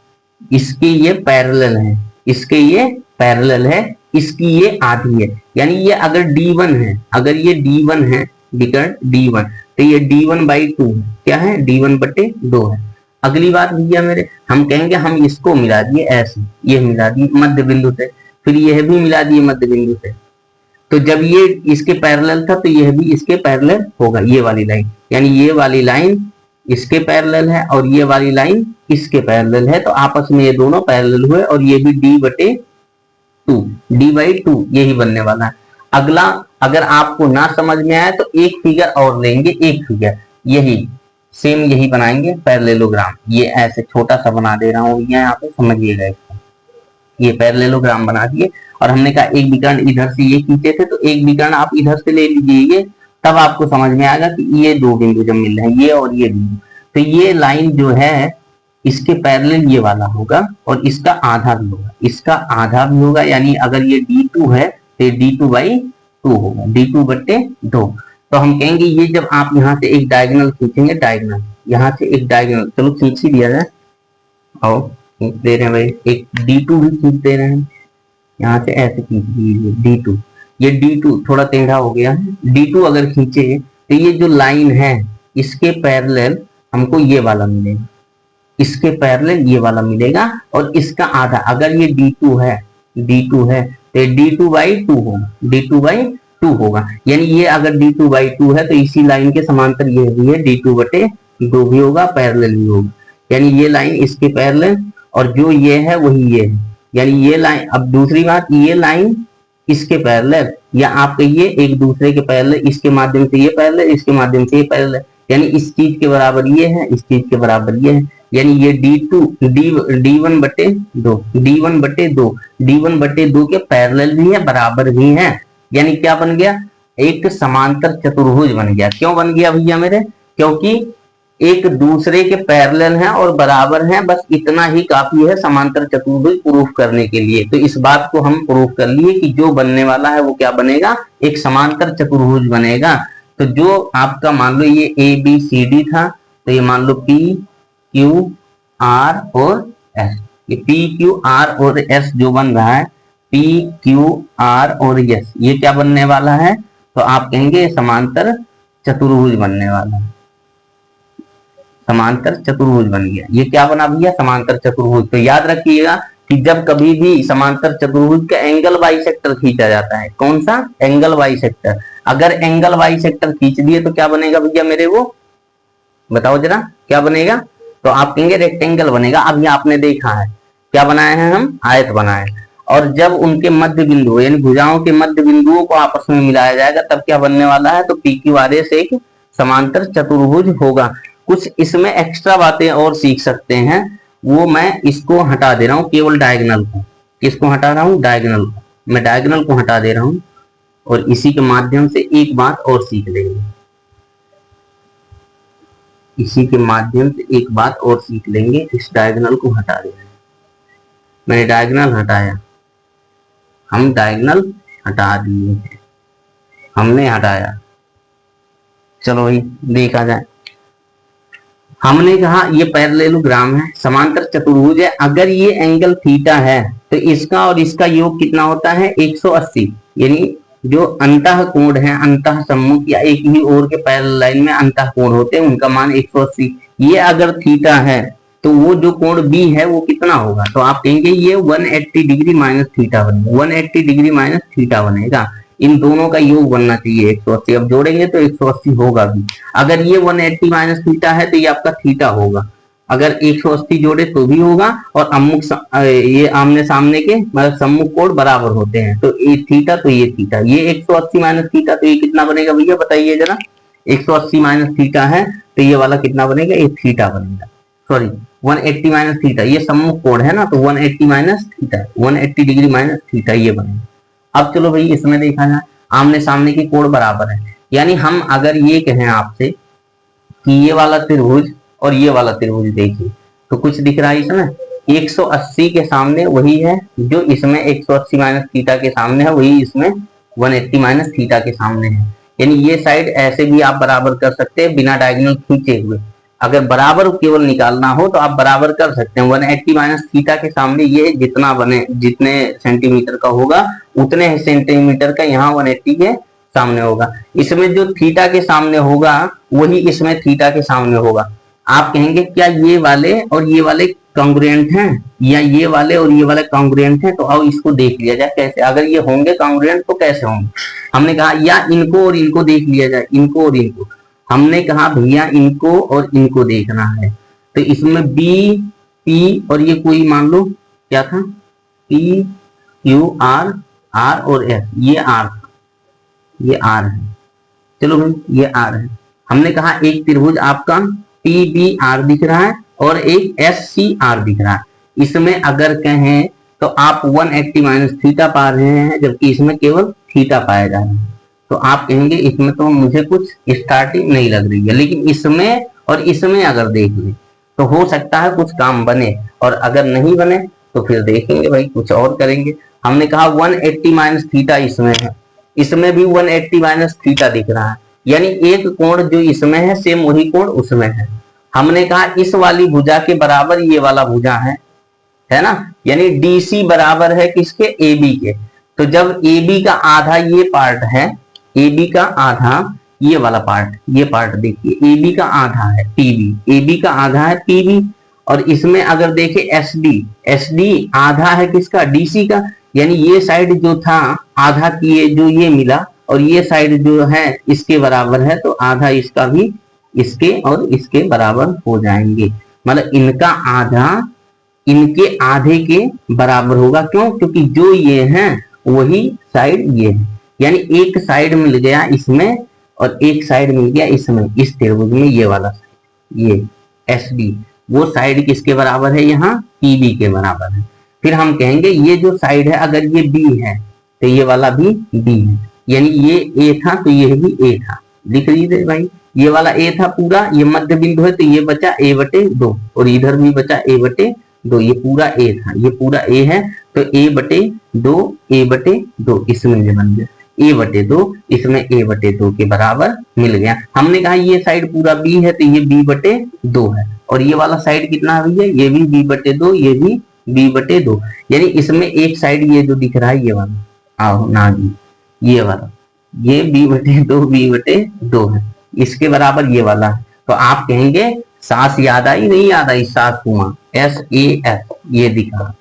इसके ये पैरेलल है, इसके ये पैरेलल है, इसकी ये आधी है। यानी ये अगर D1 है, अगर ये D1 है, विकर्ण D1, तो ये D1/2 है, क्या है, D1/2 है। अगली बात भैया मेरे, हम कहेंगे हम इसको मिला दिए ऐसे, ये मिला दिए मध्य बिंदु से, फिर यह भी मिला दिए मध्य बिंदु से, तो जब ये इसके पैरेलल था तो यह भी इसके पैरेलल होगा, ये वाली लाइन। यानी ये वाली लाइन इसके पैरेलल है और ये वाली लाइन इसके पैरेलल है, तो आपस में ये दोनों पैरेलल हुए और ये भी D/2 यही बनने वाला है। अगला अगर आपको ना समझ में आए तो एक फिगर और लेंगे, एक फिगर यही सेम यही बनाएंगे पैरेललोग्राम। ये ऐसे छोटा सा बना दे रहा हूँ यहाँ पे, समझिएगा इसको। ये पैरेललोग्राम बना दिए और हमने कहा एक विकर्ण इधर से ये खींचे थे तो एक विकर्ण आप इधर से ले लीजिए, तब आपको समझ में आएगा कि ये दो बिंदु जब मिल रहे हैं, ये और ये बिंदु, तो ये लाइन जो है इसके पैरेलल ये वाला होगा और इसका आधा भी होगा, इसका आधा भी होगा, यानी अगर ये D2 है तो D2/2 होगा, D2/2। तो हम कहेंगे ये जब आप यहाँ से एक डायगोनल खींचेंगे, डायगोनल यहाँ से एक डायगोनल, चलो खींच ही दिया जाए, आओ खींच दे रहे हैं भाई, एक D2 भी खींच दे रहे हैं, यहाँ से ऐसे खींच दीजिए D2, ये D2 थोड़ा टेढ़ा हो गया है, D2 अगर खींचे तो ये जो लाइन है इसके पैरेलल हमको ये वाला मिलेगा, इसके पैरेलल ये वाला मिलेगा और इसका आधा, अगर ये D2 है तो D2/2 होगा, D2/2 होगा, यानी ये अगर D2/2 है तो इसी लाइन के समांतर ये भी है, D2/2 भी होगा, पैरेलल भी होगा, यानी ये लाइन इसके पैरेलल और जो ये है वही ये है, यानी ये लाइन। अब दूसरी बात, ये लाइन इसके पैरेलल या आप कहिए एक दूसरे के पैरेलल, इसके माध्यम से ये पैरेलल, इसके माध्यम से ये पैरेलल, यानी इस चीज के बराबर ये है, इस चीज के बराबर ये है, यानी ये D1/2 के पैरेलल भी है, बराबर भी है, यानी क्या बन गया, एक समांतर चतुर्भुज बन गया। क्यों बन गया भैया मेरे, क्योंकि एक दूसरे के पैरेलल हैं और बराबर हैं, बस इतना ही काफी है समांतर चतुर्भुज प्रूफ करने के लिए। तो इस बात को हम प्रूफ कर लिए कि जो बनने वाला है वो क्या बनेगा, एक समांतर चतुर्भुज बनेगा। तो जो आपका मान लो ये ABCD था, तो ये मान लो PQR और S, ये PQR और S जो बन रहा है, PQR और S, ये क्या बनने वाला है, तो आप कहेंगे समांतर चतुर्भुज बनने वाला है, समांतर चतुर्भुज बन गया। ये क्या बना भैया, समांतर चतुर्भुज। तो याद रखिएगा कि जब कभी भी समांतर चतुर्भुज का एंगल बाइसेक्टर खींचा जाता है, कौन सा, एंगल बाइसेक्टर, अगर एंगल बाइसेक्टर खींच दिए तो क्या बनेगा भैया मेरे, वो बताओ जरा क्या बनेगा, तो आप कहेंगे रेक्टेंगल बनेगा। अब ये आपने देखा है क्या बनाए हैं हम, आयत बनाए, और जब उनके मध्य बिंदु यानी भुजाओं के मध्य बिंदुओं को आपस में मिलाया जाएगा तब क्या बनने वाला है, तो PQRS एक समांतर चतुर्भुज होगा। कुछ इसमें एक्स्ट्रा बातें और सीख सकते हैं, वो मैं इसको हटा दे रहा हूँ, केवल डायगोनल को, किसको हटा रहा हूँ, डायगोनल को, मैं डायगोनल को हटा दे रहा हूँ और इसी के माध्यम से एक बात और सीख लेंगे, इसी के माध्यम से एक बात और सीख लेंगे। इस डायगोनल को हटा दे रहे हैं, मैंने डायगोनल हटाया, हम डायगोनल हटा दिए, हमने हटाया, चलो भाई देखा जाए। हमने कहा ये पैरेललोग्राम है, समांतर चतुर्भुज है, अगर ये एंगल थीटा है तो इसका और इसका योग कितना होता है, 180, यानी जो अंतः कोण है, अंतः सम्मुख या एक ही ओर के पैरेलल लाइन में अंतः कोण होते हैं, उनका मान 180। ये अगर थीटा है तो वो जो कोण B है वो कितना होगा, तो आप कहेंगे ये 180 डिग्री माइनस थीटा बनेगा, 180 डिग्री माइनस थीटा बनेगा, इन दोनों का योग बनना चाहिए 180। अब जोड़ेंगे तो 180 होगा भी, अगर ये 180 माइनस थीटा है तो ये आपका थीटा होगा, अगर 180 जोड़े तो भी होगा, और अम्मुख ये आमने सामने के मतलब सम्मुख कोण बराबर होते हैं, तो ये थीटा तो ये थीटा, ये 180 माइनस थीटा, तो ये कितना बनेगा भैया बताइए जरा, 180 माइनस थीटा है तो ये वाला कितना बनेगा, ये थीटा बनेगा, सॉरी 180 माइनस थीटा, ये सम्मुख कोण है ना, तो 180 minus theta, 180 degree minus theta ये बनेगा। अब चलो भाई इसमें देखा जाए, आमने सामने के कोण बराबर है, यानी हम अगर ये कहें आपसे कि ये वाला त्रिभुज और ये वाला त्रिभुज देखिए, तो कुछ दिख रहा है इसमें, 180 के सामने वही है जो इसमें 180 माइनस थीटा के सामने है, वही इसमें 180 माइनस थीटा के सामने है, यानी ये साइड ऐसे भी आप बराबर कर सकते हैं बिना डायगोनल खींचे हुए। अगर बराबर केवल निकालना हो तो आप बराबर कर सकते हैं, 180 माइनस थीटा के सामने ये जितना बने, जितने सेंटीमीटर का होगा उतने सेंटीमीटर का यहाँ 180 के सामने होगा, इसमें जो थीटा के सामने होगा वही इसमें थीटा के सामने होगा। आप कहेंगे क्या ये वाले और ये वाले कॉन्ग्रुएंट हैं, या ये वाले और ये वाले कॉन्ग्रुएंट हैं, तो आओ इसको देख लिया जाए कैसे, अगर ये होंगे कॉन्ग्रुएंट तो कैसे होंगे। हमने कहा या इनको और इनको देख लिया जाए, इनको और इनको, हमने कहा भैया इनको और इनको देखना है, तो इसमें B P और ये कोई मान लो क्या था, P Q R, R और S, ये R, ये R है, चलो भाई ये R है। हमने कहा एक त्रिभुज आपका टी बी आर दिख रहा है और एक एस सी आर दिख रहा है। इसमें अगर कहें तो आप 180 माइनस थीटा पा रहे हैं, जबकि इसमें केवल थीटा पाया जा रहा है। तो आप कहेंगे इसमें तो मुझे कुछ स्टार्टिंग नहीं लग रही है, लेकिन इसमें और इसमें अगर देख लें तो हो सकता है कुछ काम बने, और अगर नहीं बने तो फिर देखेंगे भाई कुछ और करेंगे। हमने कहा 180 माइनस थीटा इसमें है, इसमें भी 180 माइनस थीटा दिख रहा है, यानी एक कोण जो इसमें है सेम वही कोण उसमें है। हमने कहा इस वाली भुजा के बराबर ये वाला भुजा है ना, यानी डीसी बराबर है किसके, ए बी के। तो जब ए बी का आधा ये पार्ट है, ए बी का आधा ये वाला पार्ट, ये पार्ट देखिए ए बी का आधा है पीबी, ए बी का आधा है पीबी, और इसमें अगर देखे एस डी आधा है किसका, डीसी का, यानी ये साइड जो था आधा की जो ये मिला, और ये साइड जो है इसके बराबर है, तो आधा इसका भी इसके और इसके बराबर हो जाएंगे। मतलब इनका आधा इनके आधे के बराबर होगा। क्यों? क्योंकि जो ये है वही साइड ये है, यानी एक साइड मिल गया इसमें और एक साइड मिल गया इसमें, इस त्रिभुज में ये वाला साइड, ये एस डी, वो साइड किसके बराबर है, यहाँ पीबी के बराबर है। फिर हम कहेंगे ये जो साइड है अगर ये बी है तो ये वाला भी बी है, यानी ये ए था तो ये भी ए था। लिख लीजिए भाई, ये वाला ए था पूरा, ये मध्य बिंदु है तो ये बचा ए बटे दो, और इधर भी बचा ए बटे दो, ये पूरा ए था, ये पूरा ए है, तो ए बटे दो इसमें ये बन गया ए बटे दो, इसमें ए बटे दो के बराबर मिल गया। हमने कहा ये साइड पूरा बी है तो ये बी बटे दो है, और ये वाला साइड कितना है, ये भी बी बटे दो, ये भी बी बटे दो, यानी इसमें एक साइड ये जो दिख रहा है ये वाला, आओ ना जी, ये वाला, ये बी बटे दो है, इसके बराबर ये वाला है। तो आप कहेंगे सास याद आई नहीं याद आई, सास कुआं, एस ए एस, ये दिखा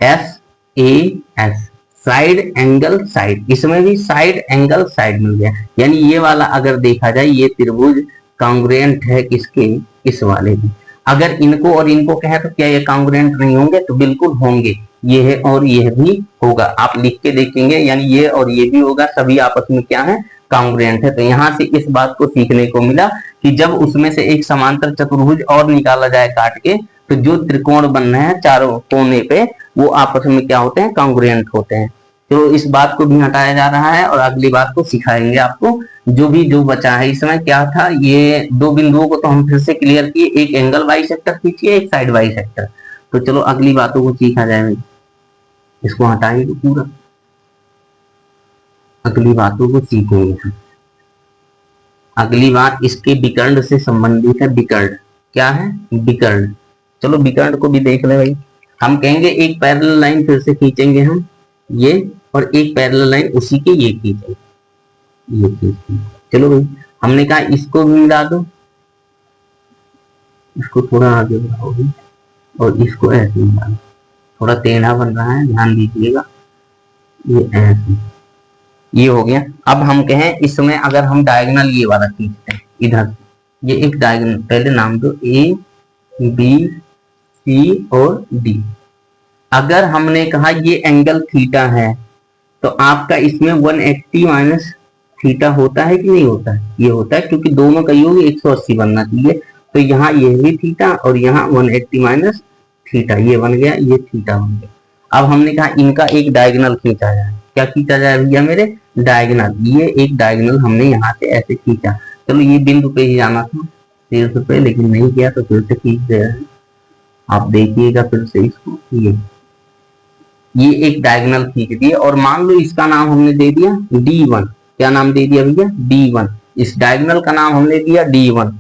S A S, side angle side, इसमें भी साइड एंगल साइड मिल गया, यानी ये वाला अगर देखा जाए ये त्रिभुज कॉन्ग्रुएंट है किसके, इस वाले में। अगर इनको और इनको कहे तो क्या ये कॉन्ग्रुएंट नहीं होंगे, तो बिल्कुल होंगे, ये है और ये भी होगा। आप लिख के देखेंगे, यानी ये और ये भी होगा, सभी आपस में क्या है, कॉन्ग्रुएंट है। तो यहाँ से इस बात को सीखने को मिला कि जब उसमें से एक समांतर चतुर्भुज और निकाला जाए काट के, तो जो त्रिकोण बन रहे हैं चारों कोने पे वो आपस में क्या होते हैं, कॉन्ग्रुएंट होते हैं। तो इस बात को भी हटाया जा रहा है और अगली बात को सिखाएंगे आपको। जो बचा है इसमें क्या था, ये दो बिंदुओं को तो हम फिर से क्लियर किए, एक एंगल बाइसेक्टर खींचिए, एक साइड बाइसेक्टर। तो चलो अगली बातों को सीखा जाए, इसको हटाएंगे पूरा, अगली बातों को सीखेंगे। अगली बात इसके विकर्ण से संबंधित है। विकर्ण क्या है, विकर्ण, चलो विकर्ण को भी देख ले भाई। हम कहेंगे एक पैरेलल लाइन फिर से खींचेंगे हम, ये, और एक पैरेलल लाइन उसी के ये खींचेंगे, ये खींचेंगे। चलो भाई, हमने कहा इसको भी मिला दो, इसको थोड़ा आगे बढ़ाओगे, और इसको ऐसे मिला दो, थोड़ा टेढ़ा बन रहा है, ध्यान दीजिएगा, ये ऐसे, ये हो गया। अब हम कहें इसमें अगर हम डायगोनल ये वाला खींचते हैं इधर, ये एक डायगोनल, पहले नाम दो ए बी सी और डी। अगर हमने कहा ये एंगल थीटा है तो आपका इसमें 180 माइनस थीटा होता है कि नहीं होता है, ये होता है, क्योंकि दोनों का योग 180 बनना चाहिए। तो यहाँ ये भी थीटा और यहाँ 180 माइनस थीटा, ये बन गया, ये थीटा बन गया। अब हमने कहा इनका एक डायगोनल खींचा जाए, क्या खींचा जाए भैया मेरे, डायगोनल। ये एक डायगोनल हमने यहाँ से ऐसे खींचा, चलो ये बिंदु पे ही जाना था शीर्ष पे, लेकिन नहीं किया तो फिर से खींच दे रहे हैं। आप देखिएगा फिर से इसको, ये एक डायगोनल खींच दिए, और मान लो इसका नाम हमने दे दिया D1। क्या नाम दे दिया भैया, D1। इस डायगोनल का नाम हमने दिया D1।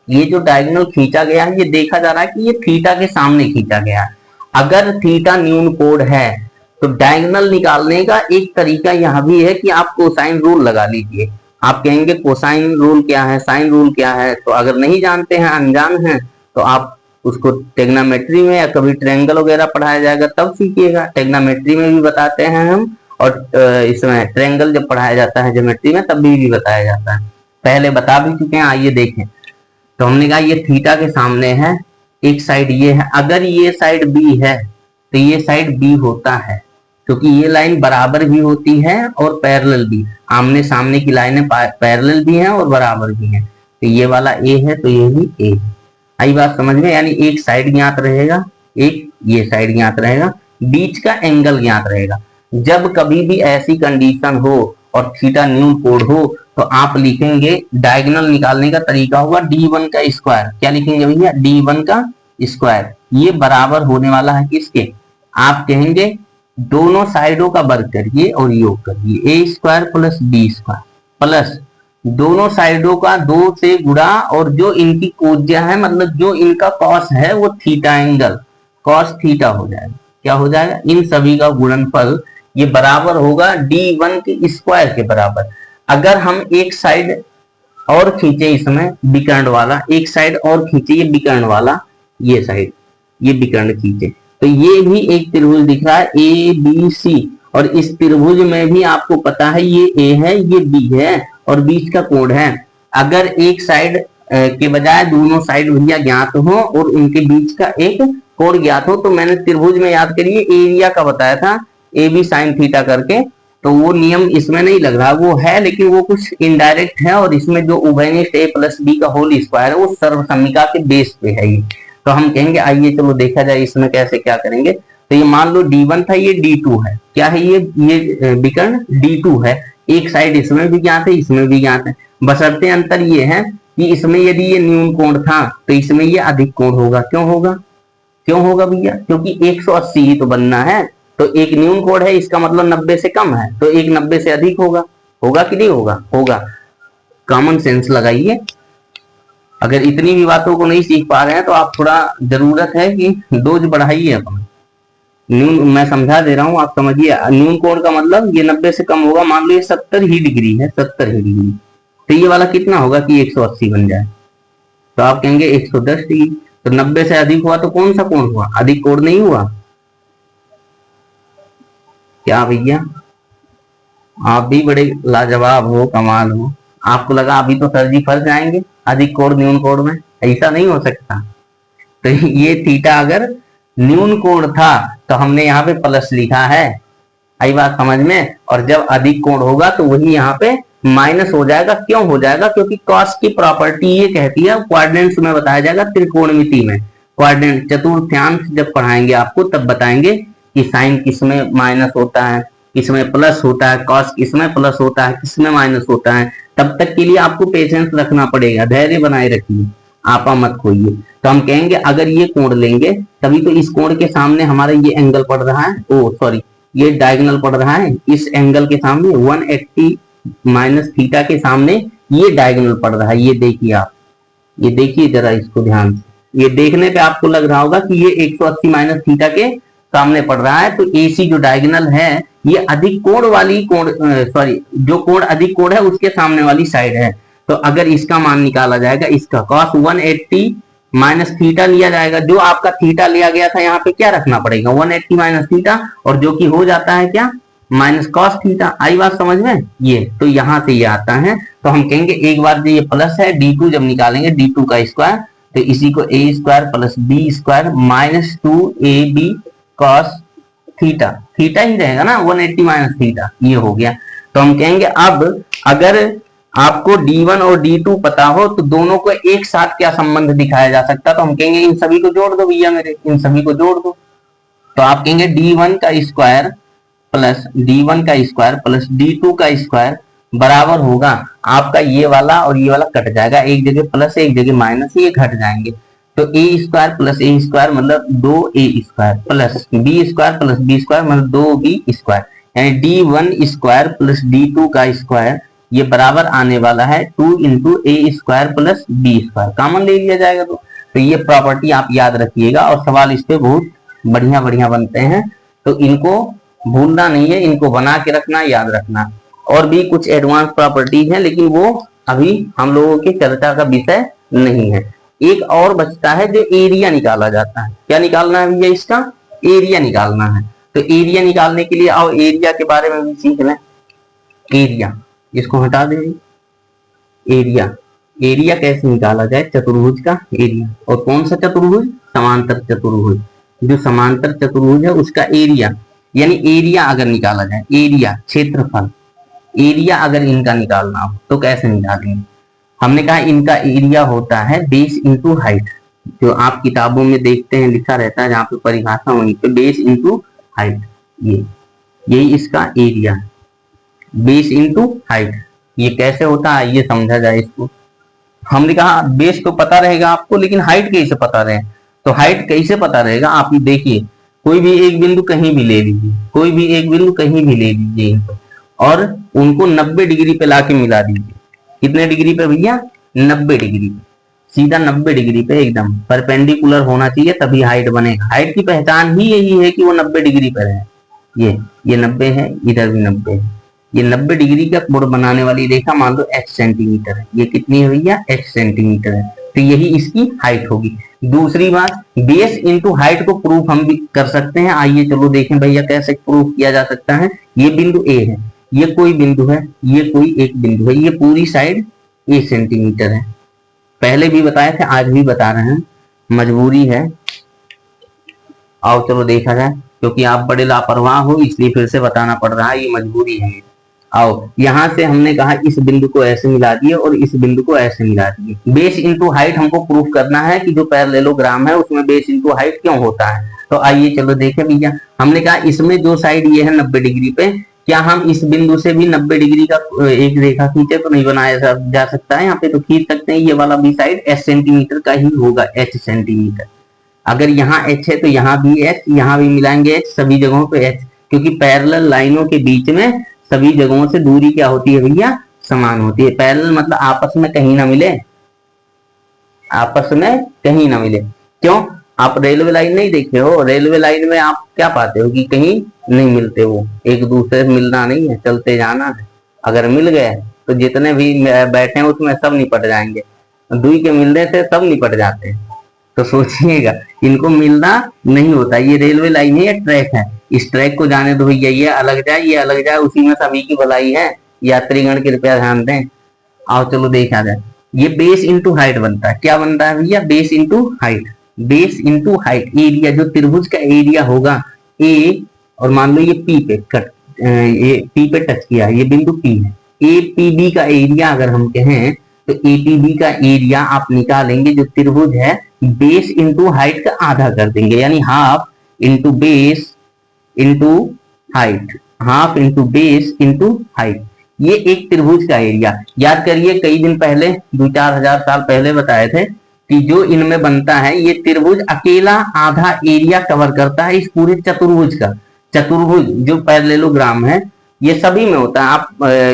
ये जो डायगोनल खींचा गया है, ये देखा जा रहा है कि ये थीटा के सामने खींचा गया है। अगर थीटा न्यून कोण है तो डायगोनल निकालने का एक तरीका यह भी है कि आप कोसाइन रूल लगा लीजिए। आप कहेंगे कोसाइन रूल क्या है, साइन रूल क्या है, तो अगर नहीं जानते हैं, अनजान हैं, तो आप उसको टेग्नोमेट्री में या कभी ट्रायंगल वगैरह पढ़ाया जाएगा तब सीखिएगा। टेग्नोमेट्री में भी बताते हैं हम, और इसमें ट्रायंगल जब पढ़ाया जाता है ज्योमेट्री में तब भी बताया जाता है, पहले बता भी चुके हैं। आइए देखें, तो हमने कहा ये थीटा के सामने है, एक साइड ये है, अगर ये साइड बी है तो ये साइड बी होता है, क्योंकि ये लाइन बराबर भी होती है और पैरेलल भी, आमने सामने की लाइनें पैरेलल भी हैं और बराबर भी हैं। तो ये वाला ए है तो ये भी ए है। आई बात समझ में? यानी एक साइड ज्ञात रहेगा, एक ये साइड ज्ञात रहेगा, बीच का एंगल ज्ञात रहेगा। जब कभी भी ऐसी कंडीशन हो और थीटा न्यून कोण हो तो आप लिखेंगे, डायगोनल निकालने का तरीका होगा d1 का स्क्वायर। क्या लिखेंगे भैया? d1 का स्क्वायर। ये बराबर होने वाला है किसके? आप कहेंगे दोनों साइडों का वर्ग करिए और योग करिए, A square plus B square plus दोनों साइडों का 2 से गुणा और जो इनकी कोज्या है, मतलब जो इनका कॉस है वो थीटा एंगल कॉस थीटा हो जाएगा। क्या हो जाएगा? इन सभी का गुणनफल ये बराबर होगा d1 के स्क्वायर के बराबर। अगर हम एक साइड और खींचे इसमें विकर्ण वाला, एक साइड और खींचे ये विकर्ण वाला, ये साइड ये विकर्ण खींचे तो ये भी एक त्रिभुज दिख रहा है ए बी सी, और इस त्रिभुज में भी आपको पता है ये ए है ये बी है और बीच का कोण है। अगर एक साइड के बजाय दोनों साइड भैया ज्ञात हो और उनके बीच का एक कोण ज्ञात हो, तो मैंने त्रिभुज में याद करिए एरिया का बताया था ए बी साइन थीटा करके, तो वो नियम इसमें नहीं लग रहा, वो है लेकिन वो कुछ इनडायरेक्ट है। और इसमें जो उभयनिष्ठ ए प्लस बी का होल स्क्वायर है वो सर्वसम्मिका के बेस पे है ये। तो हम कहेंगे आइए चलो देखा जाए इसमें कैसे क्या करेंगे। तो ये मान लो d1 था, ये d2 है। क्या है ये विकर्ण d2 है। एक साइड इसमें भी ज्ञात है इसमें भी ज्ञात है, बशर्ते अंतर ये है कि इसमें यदि ये न्यून कोण था तो इसमें ये अधिक कोण होगा। क्यों होगा? क्यों होगा भैया? क्योंकि 180 ही तो बनना है, तो एक न्यून कोण है इसका मतलब 90 से कम है, तो एक 90 से अधिक होगा। होगा कि नहीं होगा? होगा। कॉमन सेंस लगाइए। अगर इतनी भी बातों को नहीं सीख पा रहे हैं तो आप थोड़ा जरूरत है कि डोज बढ़ाइए अपना। न्यून मैं समझा दे रहा हूं, आप समझिए। न्यून कोण का मतलब ये 90 से कम होगा। मान लो ये 70 ही डिग्री है, 70 ही डिग्री, तो ये वाला कितना होगा कि 180 बन जाए, तो आप कहेंगे 110 डिग्री। तो 90 से अधिक हुआ तो कौन सा कोण हुआ? अधिक कोण नहीं हुआ? क्या भैया आप भी बड़े लाजवाब हो, कमाल हो। आपको लगा अभी तो सर जी फंस जाएंगे अधिक कोण न्यून कोण में, ऐसा नहीं हो सकता। तो ये थीटा अगर न्यून कोण था तो हमने यहाँ पे प्लस लिखा है, आई बात समझ में। और जब अधिक कोण होगा तो वही यहाँ पे माइनस हो जाएगा। क्यों हो जाएगा? क्योंकि कॉस की प्रॉपर्टी ये कहती है, कोऑर्डिनेट्स में बताया जाएगा त्रिकोणमिति में, कोऑर्डिनेट चतुर्थांश जब पढ़ाएंगे आपको तब बताएंगे कि साइन किसमें माइनस होता है, किसमें प्लस होता है, कॉस किसमें प्लस होता है, किसमें माइनस होता है। तब तक के लिए आपको पेशेंस रखना पड़ेगा, धैर्य बनाए रखिए, आपा मत खोइए। तो हम कहेंगे अगर ये कोण लेंगे तभी तो इस कोण के सामने हमारा ये एंगल पड़ रहा है, ओ सॉरी ये डायगोनल पड़ रहा है, इस एंगल के सामने 180 माइनस थीटा के सामने ये डायगोनल पड़ रहा है। ये देखिए आप, ये देखिए जरा इसको ध्यान से। ये देखने पे आपको लग रहा होगा कि ये 180 माइनस थीटा के सामने पड़ रहा है। तो AC जो डायगोनल है ये अधिक कोण वाली कोण सॉरी जो कोण अधिक कोण है उसके सामने वाली साइड है। तो अगर इसका मान निकाला जाएगा, इसका cos 180 माइनस थीटा लिया जाएगा। जो आपका थीटा लिया गया था यहाँ पे क्या रखना पड़ेगा? 180 माइनस थीटा, और जो कि हो जाता है क्या? Minus cos theta. आई बात समझ में? ये तो यहाँ से ये आता है। तो हम कहेंगे एक बार जो ये प्लस है d2 जब निकालेंगे d2 का स्क्वायर, तो इसी को a square plus b square minus 2ab cos theta, theta ही रहेगा ना 180 माइनस थीटा, ये हो गया। तो हम कहेंगे अब अगर आपको d1 और d2 पता हो तो दोनों को एक साथ क्या संबंध दिखाया जा सकता है? तो हम कहेंगे इन सभी को जोड़ दो भैया मेरे, इन सभी को जोड़ दो। तो आप कहेंगे d1 का स्क्वायर प्लस d2 का स्क्वायर बराबर होगा आपका ये वाला और ये वाला कट जाएगा, एक जगह प्लस एक जगह माइनस, ये घट जाएंगे। तो a square plus a square मतलब 2a square plus b square plus b square मतलब 2b स्क्वायर, यानी d1 स्क्वायर प्लस d2 का स्क्वायर ये बराबर आने वाला है 2 into a square plus b square, common ले लिया जाएगा। तो ये प्रॉपर्टी आप याद रखिएगा और सवाल इस पे बहुत बढ़िया बढ़िया बनते हैं, तो इनको भूलना नहीं है, इनको बना के रखना, याद रखना। और भी कुछ एडवांस प्रॉपर्टीज हैं लेकिन वो अभी हम लोगों के चर्चा का विषय नहीं है। एक और बचता है जो एरिया निकाला जाता है। क्या निकालना है भैया? इसका एरिया निकालना है। तो एरिया निकालने के लिए आओ एरिया के बारे में भी सीख लें। एरिया, इसको हटा देंगे। एरिया कैसे निकाला जाए? चतुर्भुज का एरिया। और कौन सा चतुर्भुज? समांतर चतुर्भुज। जो समांतर चतुर्भुज है उसका एरिया, यानी एरिया अगर निकाला जाए, एरिया क्षेत्रफल, एरिया अगर इनका निकालना हो तो कैसे निकालेंगे? हमने कहा इनका एरिया होता है बेस इंटू हाइट, जो आप किताबों में देखते हैं लिखा रहता है जहाँ पे परिभाषा होनी पे बेस इंटू हाइट, यही इसका एरिया, बेस इंटू हाइट। ये कैसे होता है ये समझा जाए इसको। हमने कहा बेस तो पता रहेगा आपको, लेकिन हाइट कैसे पता रहे? तो हाइट कैसे पता रहेगा, आप देखिए कोई भी एक बिंदु कहीं भी ले लीजिए, कोई भी एक बिंदु कहीं भी ले लीजिए और उनको 90 डिग्री पे लाके मिला दीजिए। कितने डिग्री पे भैया? 90 डिग्री, सीधा 90 डिग्री पे एकदम परपेंडिकुलर होना चाहिए तभी हाइट बनेगा। हाइट की पहचान ही यही है कि वो 90 डिग्री पर है। ये 90 है, इधर भी 90 है। ये 90 डिग्री का कोण बनाने वाली रेखा मान लो h सेंटीमीटर है। ये कितनी है भैया? h सेंटीमीटर है, तो यही इसकी हाइट होगी। दूसरी बात, बेस इंटू हाइट को प्रूफ हम भी कर सकते हैं। आइए चलो देखें भैया कैसे प्रूफ किया जा सकता है। ये बिंदु ए है, ये कोई बिंदु है, ये कोई एक बिंदु है, ये पूरी साइड ए सेंटीमीटर है। पहले भी बताए थे, आज भी बता रहे हैं, मजबूरी है। आओ चलो देखा जाए, क्योंकि आप बड़े लापरवाह हो इसलिए फिर से बताना पड़ रहा है, ये मजबूरी है। आओ यहां से हमने कहा इस बिंदु को ऐसे मिला दिए और इस बिंदु को ऐसे मिला दिए। बेस इंटू हाइट हमको प्रूफ करना है कि जो पैरेललोग्राम है उसमें बेस इंटू हाइट क्यों होता है। तो आइए चलो देखें भैया, हमने कहा इसमें जो साइड ये है 90 डिग्री पे, क्या हम इस बिंदु से भी 90 डिग्री का एक रेखा खींचे तो नहीं बनाया जा सकता है? यहाँ पे तो खींच सकते हैं। ये वाला भी साइड h सेंटीमीटर का ही होगा, h सेंटीमीटर। अगर यहाँ h है तो यहाँ भी h, यहाँ भी मिलाएंगे h, सभी जगहों पे h, क्योंकि पैरेलल लाइनों के बीच में सभी जगहों से दूरी क्या होती है भैया? समान होती है। पैरेलल मतलब आपस में कहीं ना मिले, आपस में कहीं ना मिले। क्यों? आप रेलवे लाइन नहीं देखे हो? रेलवे लाइन में आप क्या पाते हो कि कहीं नहीं मिलते, वो एक दूसरे से मिलना नहीं है, चलते जाना है। अगर मिल गए तो जितने भी बैठे हैं उसमें सब निपट जाएंगे, दुई के मिलने से सब निपट जाते हैं। तो सोचिएगा इनको मिलना नहीं होता। ये रेलवे लाइन है, ये ट्रैक है, इस ट्रैक को जाने दो भैया, ये अलग जाए, ये अलग जाए, उसी में सभी की भलाई है। यात्रीगण कृपया ध्यान दें। आओ चलो देखा जाए, ये बेस इंटू हाइट बनता है। क्या बनता है भैया? Base into height. Base into height, area जो त्रिभुज का एरिया होगा ए, और मान लो ये पी पे कट, ये पी पे टच किया है, ये बिंदु पी है। ए पी बी का एरिया अगर हम कहें तो ए पी बी का एरिया आप निकालेंगे, जो त्रिभुज है बेस इंटू हाइट का आधा कर देंगे, यानी half into base into height, half into base into height. ये एक त्रिभुज का एरिया। याद करिए कई दिन पहले, 2-4 हजार साल पहले बताए थे कि जो इनमें बनता है ये त्रिभुज अकेला आधा एरिया कवर करता है इस पूरे चतुर्भुज का। चतुर्भुज जो पैरेललोग्राम है ये सभी में होता है, आप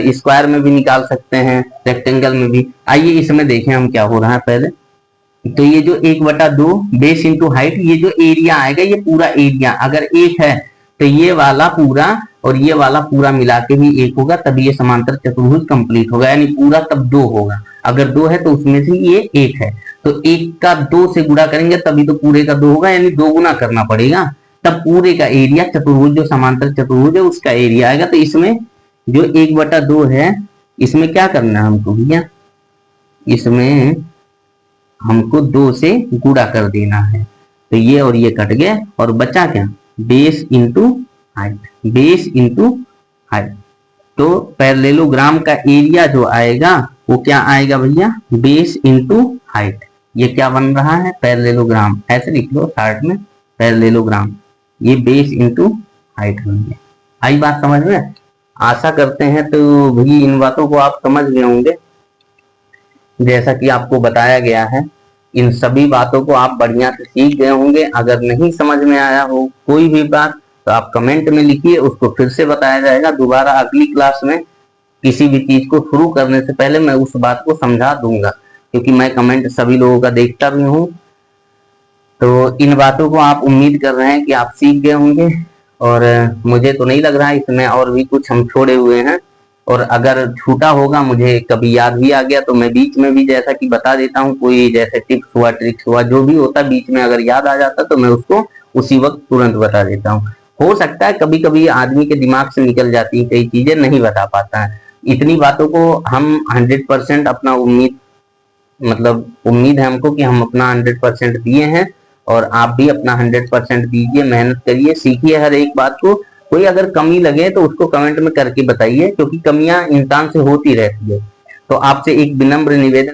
स्क्वायर में भी निकाल सकते हैं, रेक्टेंगल में भी। आइए इसमें देखें हम क्या हो रहा है पहले। तो ये जो 1/2 बेस इंटू हाइट, ये जो एरिया आएगा ये पूरा एरिया अगर 1 है तो ये वाला पूरा और ये वाला पूरा मिला के भी 1 होगा, तभी ये समांतर चतुर्भुज कंप्लीट होगा, यानी पूरा तब 2 होगा। अगर 2 है तो उसमें से ये 1 है, तो 1 का 2 से गुणा करेंगे तभी तो पूरे का 2 होगा, यानी 2 गुना करना पड़ेगा, तब पूरे का एरिया चतुर्भुज जो समांतर चतुर्भुज है उसका एरिया आएगा। तो इसमें जो 1/2 है इसमें क्या करना है हमको भैया? इसमें हमको 2 से गुणा कर देना है, तो ये और ये कट गए और बचा क्या? Base into height, base into height. तो पैरेललोग्राम का एरिया जो आएगा वो क्या आएगा भैया? Base into height. ये क्या बन रहा है? पैरेललोग्राम। ऐसे लिख लो शार्ट में, पैरेललोग्राम, ये बेस इंटू हाइट बन गया। आई बात समझ में? आशा करते हैं तो भैया इन बातों को आप समझ गए होंगे जैसा कि आपको बताया गया है। इन सभी बातों को आप बढ़िया से सीख गए होंगे। अगर नहीं समझ में आया हो कोई भी बात तो आप कमेंट में लिखिए, उसको फिर से बताया जाएगा। दोबारा अगली क्लास में किसी भी चीज को शुरू करने से पहले मैं उस बात को समझा दूंगा, क्योंकि मैं कमेंट सभी लोगों का देखता भी हूँ। तो इन बातों को आप उम्मीद कर रहे हैं कि आप सीख गए होंगे, और मुझे तो नहीं लग रहा है इसमें और भी कुछ हम छोड़े हुए हैं। और अगर छूटा होगा, मुझे कभी याद भी आ गया तो मैं बीच में भी जैसा कि बता देता हूँ, कोई जैसे टिप्स हुआ, ट्रिक्स हुआ, जो भी होता बीच में अगर याद आ जाता तो मैं उसको उसी वक्त तुरंत बता देता हूँ। हो सकता है कभी कभी आदमी के दिमाग से निकल जाती है कई चीजें, नहीं बता पाता है। इतनी बातों को हम 100% अपना उम्मीद है हमको कि हम अपना 100% दिए हैं, और आप भी अपना 100% दीजिए, मेहनत करिए, सीखिए हर एक बात को। कोई अगर कमी लगे तो उसको कमेंट में करके बताइए, क्योंकि कमियां इंसान से होती रहती है। तो आपसे एक विनम्र निवेदन